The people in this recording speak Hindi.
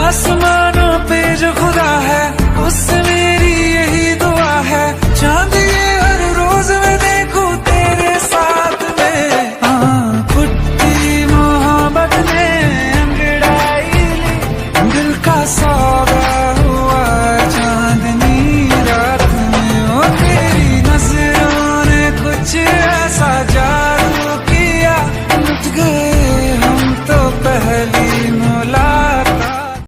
आसमानों पे जो खुदा है उससे मेरी यही दुआ है, चांद ये हर रोज मैं देखूं तेरे साथ में। फुटती मोहब्बत ने अंगड़ाई ली दिल का सौ